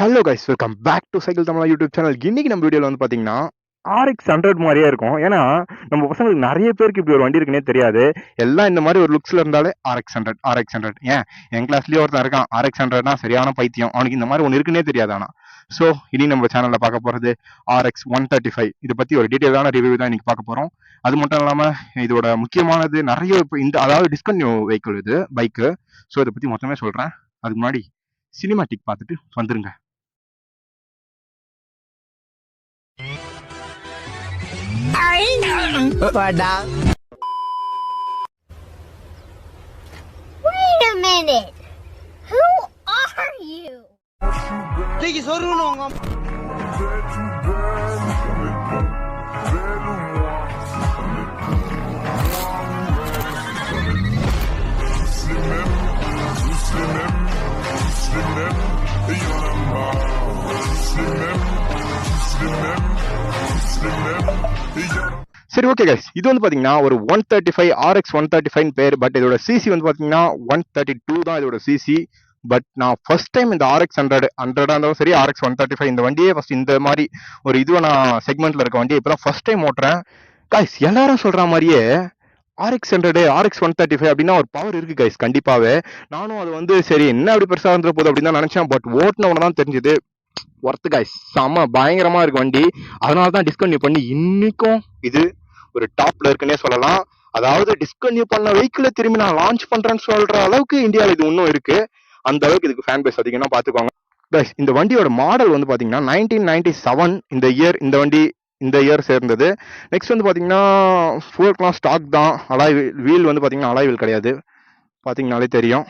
Hello guys, welcome back to cycle Tamizha YouTube channel. இன்னைக்கு நம்ம வீடியோவில் வந்து பார்த்தீங்கன்னா RX 100 மாதிரியே இருக்கும். ஏன்னா நம்ம பசங்களுக்கு நிறைய பேருக்கு இப்படி ஒரு வண்டி இருக்குன்னே தெரியாது. எல்லாம் இந்த மாதிரி ஒரு லுக்ஸ்ல இருந்தாலே RX 100 ஏன் என் கிளாஸ்லயே ஒருத்தன் இருக்கான், RX 100 சரியான பைத்தியம், அவனுக்கு இந்த மாதிரி ஒன்று இருக்குன்னே தெரியாது. ஆனா ஸோ இனி நம்ம சேனல்ல பார்க்க போறது RX 135. இதை பத்தி ஒரு டீட்டெயிலான ரிவ்யூ தான் இன்னைக்கு பார்க்க போறோம். அது மட்டும் இல்லாம இதோட முக்கியமானது நிறைய இப்போ இந்த அதாவது டிஸ்கன்யூ வெஹிக்கிள் இது பைக்கு. ஸோ இதை பத்தி மொத்தமே சொல்றேன். அதுக்கு முன்னாடி சினிமாட்டிக் பார்த்துட்டு வந்துருங்க. Wait a minute. Who are you? சரி, ஓகே கைஸ், இது வந்து பாத்தீங்கன்னா ஒரு 135 RX 135 பேர். பட் இதோட சிசி வந்து பாத்தீங்கன்னா 132 தான் இதோட சிசி. பட் நான் ஃபர்ஸ்ட் டைம் இந்த RX 100 இருந்தாலும் சரி, RX 135 இந்த வண்டியே ஃபர்ஸ்ட் இந்த மாதிரி ஒரு இதுவை நான் செக்மெண்ட்ல இருக்க வண்டியை இப்பதான் ஃபர்ஸ்ட் டைம் ஓட்டுறேன். கைஸ், எல்லாரும் சொல்ற மாதிரியே RX 100 RX 135 அப்படின்னா ஒரு பவர் இருக்கு கைஸ், கண்டிப்பாவே. நானும் அது வந்து சரி என்ன அப்படி பெருசா இருந்துற போகுது அப்படின்னு தான் நினைச்சேன். பட் ஓட்டுனவன தான் தெரிஞ்சது ஒர்த்து கைஸ், செம்ம பயங்கரமா இருக்கு வண்டி. அதனால தான் டிஸ்கன்யூ பண்ணி இன்னைக்கும் இது ஒரு டாப்ல இருக்குன்னே சொல்லலாம். அதாவது டிஸ்கன்யூ பண்ண வெஹிக்கிளை திரும்பி நான் லான்ச் பண்றேன்னு சொல்ற அளவுக்கு இந்தியாவில் இது இன்னும் இருக்கு. அந்த அளவுக்கு இதுக்கு ஃபேன் பேஸ் அதிகம்னா பாத்துக்கோங்க. கைஸ், இந்த வண்டியோட மாடல் வந்து பாத்தீங்கன்னா 1997 இந்த வண்டி இந்த இயர் சேர்ந்தது. நெக்ஸ்ட் வந்து பாத்தீங்கன்னா ஃபோர்க்லாம் ஸ்டாக் தான். அலாய் வீல் வந்து பாத்தீங்கன்னா அலாய் வீல் கிடையாது, பாத்தீங்கன்னாலே தெரியும்.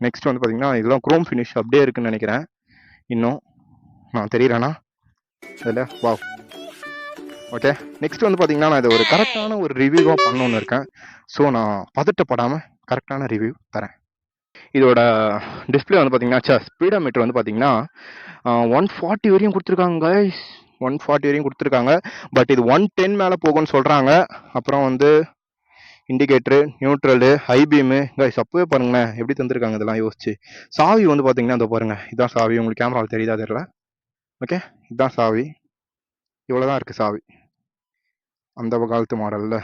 நெக்ஸ்ட் வந்து பாத்தீங்கன்னா இதெல்லாம் குரோம் ஃபினிஷ் அப்படியே இருக்குன்னு நினைக்கிறேன். இன்னும் நான் தெரியறேனா அதில் வா. ஓகே, நெக்ஸ்ட் வந்து பார்த்தீங்கன்னா நான் இதை ஒரு கரெக்டான ஒரு ரிவ்யூவாக பண்ணணுன்னு இருக்கேன். ஸோ நான் பதட்டப்படாமல் கரெக்டான ரிவ்யூ தரேன். இதோட டிஸ்பிளே வந்து பார்த்தீங்கன்னா ஸ்பீடோமீட்டர் வந்து பார்த்தீங்கன்னா 140 வரையும் கொடுத்துருக்காங்க கைஸ், 140 வரையும் கொடுத்துருக்காங்க. பட் இது 110 மேலே போகும்னு சொல்கிறாங்க. அப்புறம் வந்து இண்டிகேட்டரு, நியூட்ரலு, ஹைபீமு கைஸ் அப்பவே பாருங்களேன் எப்படி தந்துருக்காங்க இதெல்லாம் யோசிச்சு. சாவி வந்து பார்த்தீங்கன்னா இந்த பாருங்க, இதான் சாவி. உங்களுக்கு கேமராவில் தெரியுதா தெரியல. ஓகே, இதுதான் சாவி. இவ்வளோதான் இருக்குது சாவி அந்த காலத்து மாடலில்.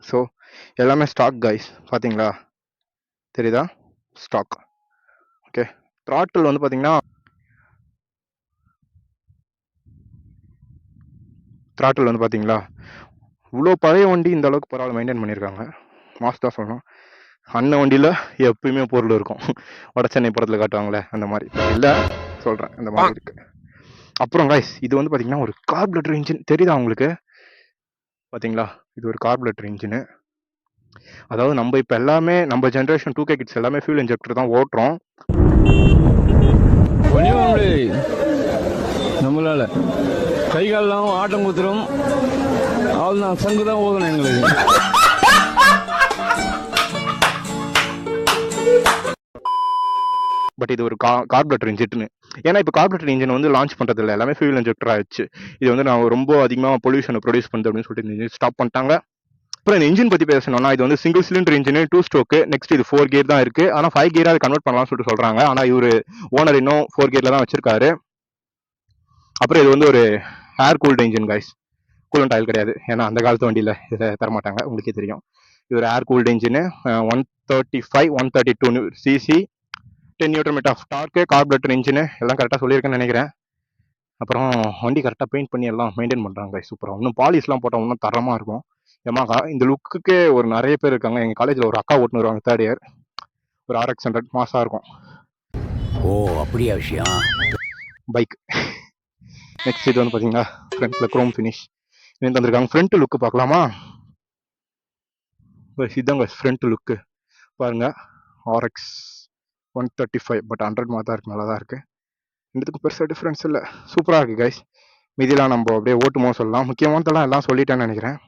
ஸோ எல்லாமே ஸ்டாக் கைஸ், பார்த்தீங்களா தெரியுதா, ஸ்டாக். ஓகே, த்ராட்டில் வந்து பார்த்தீங்கன்னா பார்த்தீங்களா இவ்வளோ பழைய வண்டி இந்த அளவுக்கு பரவாயில்ல மெயின்டைன் பண்ணியிருக்காங்க. மாஸ் தான் சொல்லணும். அண்ணன் வண்டியில் எப்பயுமே பொருள் இருக்கும். வட சென்னை படத்தில் காட்டுவாங்களே அந்த மாதிரி இல்லை, சொல்கிறேன் இந்த மாதிரி இருக்கு. அப்புறம் கைஸ், இது வந்து பார்த்தீங்கன்னா ஒரு கார்பரேட்டர் இன்ஜின் தெரியுதா உங்களுக்கு, பார்த்தீங்களா இது ஒரு கார்பரேட்டர் இன்ஜினு. அதாவது நம்ம இப்போ எல்லாமே நம்ம ஜென்ரேஷன் 2K கிட்ஸ் எல்லாமே ஃபியூல் இன்ஜெக்டர் தான் ஓட்டுறோம். நம்மளால கை காலெல்லாம் ஆட்டம் குத்துறோம். அவள் தான் சங்கு தான் ஓதணும் எங்களுக்கு. பட் இது ஒரு கார்பரேட்டர் இன்ஜின். ஏன்னா இப்போ கார்பரேட்டர் இன்ஜின் வந்து லான்ச் பண்ணுறது இல்லை, எல்லாமே ஃபியூல் இன்ஜெக்டர் ஆயிடுச்சு. இது வந்து நான் ரொம்ப அதிகமாக பொல்யூஷனை ப்ரொடியூஸ் பண்ணுது அப்படின்னு சொல்லிட்டு இந்த ஸ்டாப் பண்ணிட்டாங்க. அப்புறம் இந்த இன்ஜின் பற்றி பேசணும்னா இது வந்து single cylinder engine, 2 stroke. Next இது 4 கியர் தான் இருக்குது. ஆனால் 5 கியராக அது கன்வெர்ட் பண்ணலாம்னு சொல்லிட்டு சொல்கிறாங்க. ஆனால் இவர் ஓனர் இன்னும் 4 கியரில் தான் வச்சிருக்காரு. அப்புறம் இது வந்து ஒரு air cooled engine guys, coolant oil கிடையாது. ஏன்னா அந்த காலத்து வண்டியில் இதை தரமாட்டாங்க, உங்களுக்கே தெரியும். இது ஒரு air cooled engine. 135 132 CC, 10 newton metre of torque, carburettor engine. எல்லாம் கரெக்டாக சொல்லியிருக்கேன்னு நினைக்கிறேன். அப்புறம் வண்டி கரெக்டாக பெயிண்ட் பண்ணி எல்லாம் மெயின்டைன் பண்ணுறாங்க சூப்பராக. இன்னும் பாலிஷ்லாம் போட்டால் இன்னும் தரமாக இருக்கும். ஏமாக்கா இந்த லுக்குக்கே ஒரு நிறைய பேர் இருக்காங்க. எங்கள் காலேஜில் ஒரு அக்கா ஓட்டுன்னு வருவாங்க, 3rd இயர். ஒரு RX 100 மாசாக இருக்கும். ஓ அப்படியா விஷயம். பைக். நெக்ஸ்ட் இது வந்து பார்த்தீங்கன்னா ஃப்ரண்ட்டில் குரோம் ஃபினிஷ் தந்திருக்காங்க. ஃப்ரண்ட் லுக்கு பார்க்கலாமா, இதாங்க ஃப்ரண்ட் லுக்கு பாருங்க. RX 135 பட் 100 மாதிரி தான் இருக்குது, நல்லா தான் இருக்குது. ரெண்டுத்துக்கும் பெருசாக டிஃப்ரென்ஸ் இல்லை, சூப்பராக இருக்குது கைஸ். மீதிலாம் நம்ம அப்படியே ஓட்டுமோ சொல்லலாம். முக்கியமானதெல்லாம் எல்லாம் சொல்லிட்டேன்னு நினைக்கிறேன்.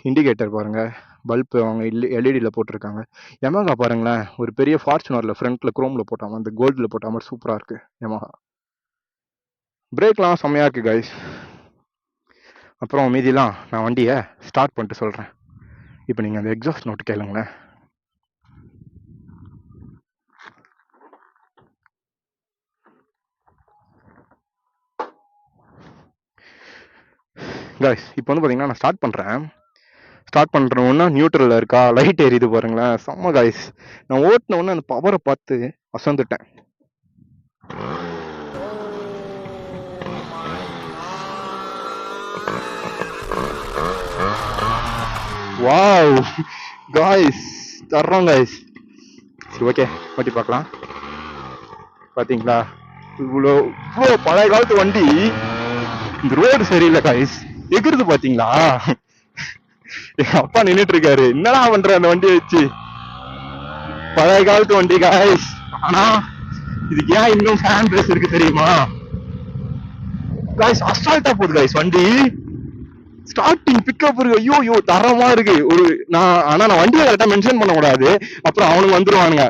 இண்டிகேட்டர் பாருங்கள், பல்பு அவங்க எல்இடியில் போட்டிருக்காங்க. யமஹா பாருங்களேன், ஒரு பெரிய ஃபார்ச்சுனரில் ஃப்ரண்ட்டில் குரோமில் போட்டாமல் அந்த கோல்டில் போட்ட மாதிரி சூப்பராக இருக்குது யமஹா. பிரேக்லாம் செம்மையாக இருக்குது கைஸ். அப்புறம் மீதிலாம் நான் வண்டியை ஸ்டார்ட் பண்ணிட்டு சொல்கிறேன். இப்போ நீங்கள் அந்த எக்ஸாஸ்ட் நோட்டு கேளுங்களேன். காய்ஸ் இப்போ வந்து பார்த்தீங்கன்னா நான் ஸ்டார்ட் பண்ணுறோன்னா நியூட்ரலில் இருக்கா, லைட் எரியுது பாருங்களேன், செம்ம காய்ஸ். நான் ஓட்டின உடனே அந்த பவரை பார்த்து அசந்துட்டேன். வாவ் காய்ஸ், தர்றோம் காய்ஸ். சரி ஓகே, ஓட்டி பார்க்கலாம். பார்த்தீங்களா, இவ்வளோ பழைய காலத்து வண்டி. இந்த ரோடு சரியில்லை காய்ஸ், எகிருது பார்த்தீங்களா. எங்க அப்பா நின்றுட்டு இருக்காரு, என்னடா பண்ற அந்த வண்டியை வச்சு. பழைய காலத்து வண்டி காய்ஸ், ஆனா இதுக்கு ஏன் இன்னும் ஃபேன் பிரேஸ் இருக்கு தெரியுமா காய்ஸ். அசால்ட்டா போகுது காய்ஸ் வண்டி. ஸ்டார்டிங் பிக்கப் இருக்கு, ஐயோ தரமா இருக்கு. நான் வண்டியை கரெக்டா மென்ஷன் பண்ண கூடாது, அப்புறம் அவனுக்கு வந்துருவானுங்க.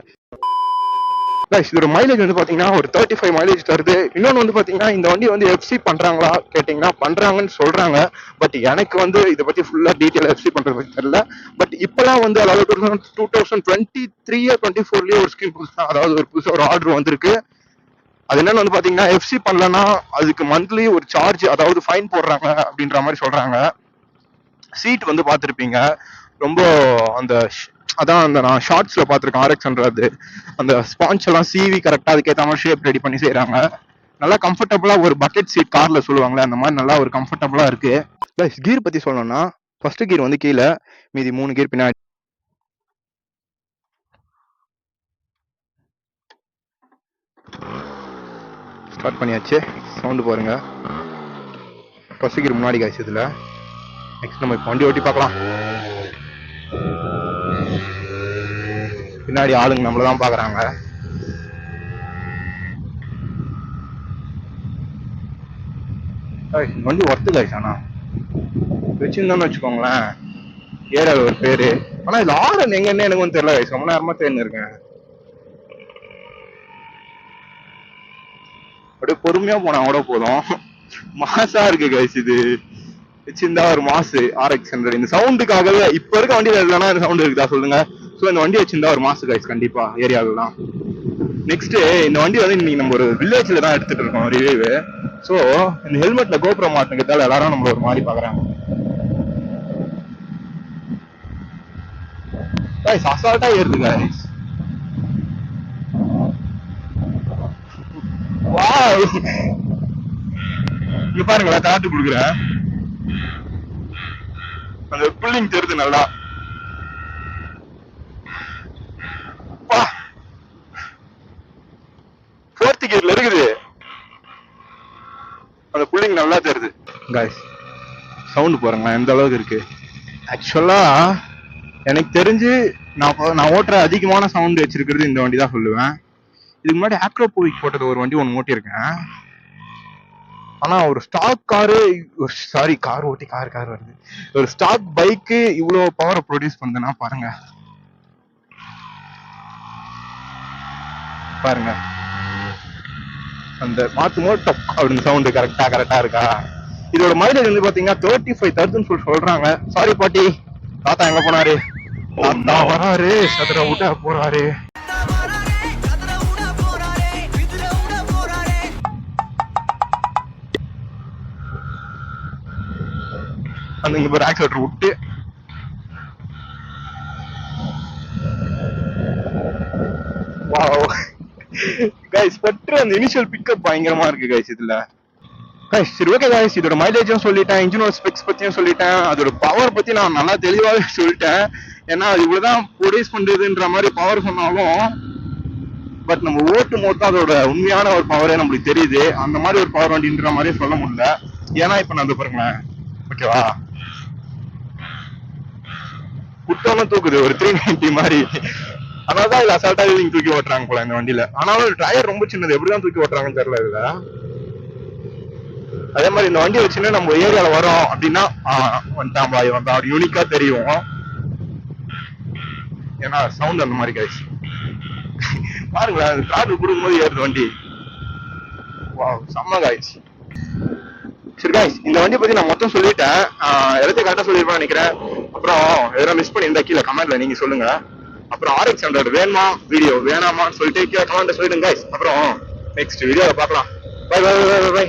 இதோட மைலேஜ் வந்து பாத்தீங்கன்னா ஒரு 35 மைலேஜ் தருது. இன்னொன்னு வந்து பாத்தீங்கன்னா இந்த வண்டி வந்து எஃப்சி பண்றாங்களா கேட்டீங்கன்னா பண்றாங்கன்னு சொல்றாங்க. பட் எனக்கு வந்து இதை பத்தி ஃபுல்லா டீட்டெயில் எஃப்சி பண்றது பத்தி தெரியல. பட் இப்பெல்லாம் வந்து அதாவது 2023 24 ஒரு ஸ்கீம் புதுசா, அதாவது ஒரு புதுசா ஒரு ஆர்டர் வந்திருக்கு. அது என்னன்னு வந்து பாத்தீங்கன்னா எஃப்சி பண்ணலன்னா அதுக்கு மந்த்லி ஒரு சார்ஜ், அதாவது ஃபைன் போடுறாங்க அப்படின்ற மாதிரி சொல்றாங்க. சீட் வந்து பார்த்துருப்பீங்க, ரொம்ப அந்த நான் ஷார்ட்ஸ்ல பார்த்துருக்கேன். RX100 அந்த ஸ்பான்ச் எல்லாம் சீவி கரெக்டா அதுக்கேற்ற மாதிரி ஷேப் ரெடி பண்ணி செய்யறாங்க. நல்லா கம்ஃபர்டபுளா ஒரு பக்கெட் சீட் கார்ல சொல்லுவாங்களே அந்த மாதிரி நல்லா ஒரு கம்ஃபர்டபுளா இருக்கு. கீர் பத்தி சொல்லணும்னா ஃபர்ஸ்ட் கீர் வந்து கீழே, மீதி 3 கீர் பின்னாடி. ஸ்டார்ட் பண்ணியாச்சு, சவுண்டு பாருங்க. ஃபர்ஸ்ட் கீர் முன்னாடி காய்ச்சி. இதுல நெக்ஸ்ட் நம்ம வண்டி ஓட்டி பார்க்கலாம். பின்னாடி ஆளுங்க நம்மளதான் பாக்குறாங்க. வண்டி ஒர்த்து காய்ச்சி. ஆனா வச்சிருந்தோம்னு வச்சுக்கோங்களேன், ஏரியால ஒரு பேரு. ஆனா இது ஆரன் எங்கன்னு எனக்கு வந்து தெரியல காய்ச்சி, ரொம்ப நேரமா தேர்ந்து இருக்கேன். அப்படியே பொறுமையா போனா கூட போதும், மாசா இருக்கு கைஸ். இது வச்சிருந்தா ஒரு மாசு RX100. இந்த சவுண்டுக்காகவே இப்ப இருக்க வண்டியில இல்லைன்னா இந்த சவுண்ட் இருக்குதா சொல்லுங்க. ஸோ இந்த வண்டி வச்சிருந்தா ஒரு மாசு கைஸ் கண்டிப்பா ஏரியாவிலாம். நெக்ஸ்ட் இந்த வண்டி வந்து இன்னைக்கு நம்ம ஒரு வில்லேஜ்ல தான் எடுத்துட்டு இருக்கோம் ரிவ்யூ. ஸோ இந்த ஹெல்மெட்ல கோப்ரோ மாட்டினதால எல்லாரும் நம்மள ஒரு மாதிரி பாக்குறாங்க கைஸ். அசால்ட்டா ஏறுது கைஸ். வாவ், இங்க பாருங்களேன், காட்டு கொடுக்குறேன், அந்த புல்லிங் தெரியுது நல்லா. ஃபோர்த் கியர்ல இருக்குது, அந்த புல்லிங் நல்லா தெரியுது கைஸ். சவுண்ட் பாருங்களேன் எந்த அளவுக்கு இருக்கு. ஆக்சுவலா எனக்கு தெரிஞ்சு நான் ஓட்டுற அதிகமான சவுண்ட் வச்சிருக்கிறது இந்த வண்டி தான் சொல்லுவேன். இதுக்கு முன்னாடி ஆக்ரோபோவிக் போட்டது ஒரு வண்டி ஒன்று ஓட்டியிருக்கேன். ஆனா ஒரு ஸ்டாக் காரு, கார் ஓட்டி கார் வருது, ஒரு ஸ்டாக் பைக்கு இவ்வளவு பவரை ப்ரொடியூஸ் பண்ணுதுன்னா பாருங்க. அந்த மாத்துமோ டப் அப்படின்னு சவுண்டு கரெக்டா இருக்கா. இதோட மைலேஜ் வந்து பாத்தீங்கன்னா 35 தருதுன்னு சொல்றாங்க. சாரி பாட்டி, தாத்தா எங்க போனாரு? தாத்தா வராரு, சதுர விட போறாரு. அந்த இங்க ஒரு ஆக்சிலேட்டர் விட்டு வாவ் கைஸ், பட்டு அந்த இனிஷியல் பிக்கப் பயங்கரமா இருக்கு கைஸ் இதுல. கைஸ் சரி ஓகே கைஸ், இதோட மைலேஜும் சொல்லிட்டேன், இன்ஜினோட ஸ்பெக்ஸ் பத்தியும் சொல்லிட்டேன், அதோட பவர் பத்தி நான் நல்லா தெளிவாவே சொல்லிட்டேன். ஏன்னா அது இவ்வளவுதான் ப்ரொடியூஸ் பண்றதுன்ற மாதிரி பவர் சொன்னாலும், பட் நம்ம ஓட்டும் போது அதோட உண்மையான ஒரு பவரே நம்மளுக்கு தெரியுது. அந்த மாதிரி ஒரு பவர் வண்டின்ற மாதிரி சொல்ல முடியல. ஏன்னா இப்ப நான் பாருங்களேன், ஓகேவா, புத்தகம் தூக்குது ஒரு 390 மாதிரி. அதனாலதான் இதுல அசால்ட்டா நீங்க தூக்கி ஓட்டுறாங்க போல இந்த வண்டியில. ஆனாலும் டயர் ரொம்ப சின்னது, எப்படிதான் தூக்கி ஓட்டுறாங்கன்னு தெரியல இதுல. அதே மாதிரி இந்த வண்டி வச்சுன்னா நம்ம ஏரியால வரோம் அப்படின்னா வந்துட்டான் பாய் வந்தா ஒரு யூனிக்கா தெரியும். ஏன்னா சவுண்ட் அந்த மாதிரி காய்ச்சி பாருங்களேன், கார்டு கொடுக்கும்போது ஏறுது வண்டி. செம்ம காய்ச்சி. சரி காய்ஸ், இந்த வண்டி பத்தி நான் மொத்தம் சொல்லிட்டேன், எல்லாத்தையும் கரெக்டா சொல்லிருப்பேன் நினைக்கிறேன். அப்புறம் எதனா மிஸ் பண்ணி இருந்தா கீழே கமெண்ட்ல நீங்க சொல்லுங்க. அப்புறம் RX100 வேணுமா வீடியோ வேணாமான்னு சொல்லிட்டு கீழே கமெண்ட்ல சொல்லிடுங்க காய்ஸ். அப்புறம் நெக்ஸ்ட் வீடியோல பார்க்கலாம். Bye bye bye by.